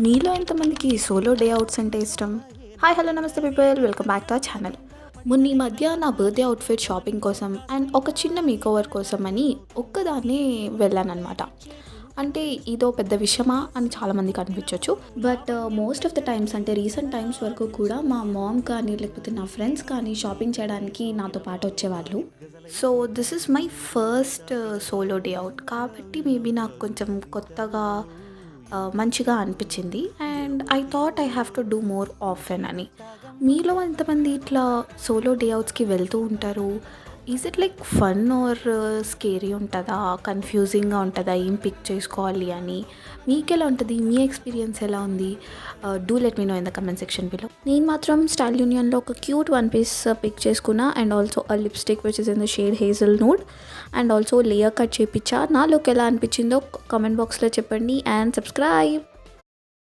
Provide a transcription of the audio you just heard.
మీలో ఎంతమందికి solo day outs అంటే ఇష్టం? హాయ్ హలో నమస్తే people, welcome back to our channel. మొన్న ఈ మధ్య నా బర్త్డే అవుట్ఫిట్ షాపింగ్ కోసం అండ్ ఒక చిన్న మేకోవర్ కోసం అని ఒక్కదాన్నే వెళ్ళానన్నమాట. అంటే ఇదో పెద్ద విషయమా అని చాలామందికి అనిపించవచ్చు. But most of the times అంటే రీసెంట్ టైమ్స్ వరకు కూడా మా మామ్ కానీ లేకపోతే నా ఫ్రెండ్స్ కానీ షాపింగ్ చేయడానికి నాతో పాటు వచ్చేవాళ్ళు. So this is my first solo day out కాబట్టి మేబీ నాకు కొంచెం కొత్తగా మంచిగా అనిపించింది. And I thought I have to do more often అని. మీలో ఎంతమంది ఇట్లా సోలో డే అవుట్స్కి వెళ్తూ ఉంటారు? Is it like fun or scary ఉంటుందా, కన్ఫ్యూజింగ్గా ఉంటుందా ఏం పిక్ చేసుకోవాలి అని? మీకెలా ఉంటుంది? మీ ఎక్స్పీరియన్స్ ఎలా ఉంది? Do let me know in the comment section below. నేను మాత్రం స్టైల్ యూనియన్లో ఒక క్యూట్ వన్ పీస్ పిక్ చేసుకున్నా and also a lipstick which is in the shade hazel nude and also layer cut చేయించా. నా లుక్ ఎలా అనిపించిందో కామెంట్ బాక్స్లో చెప్పండి అండ్ సబ్స్క్రైబ్.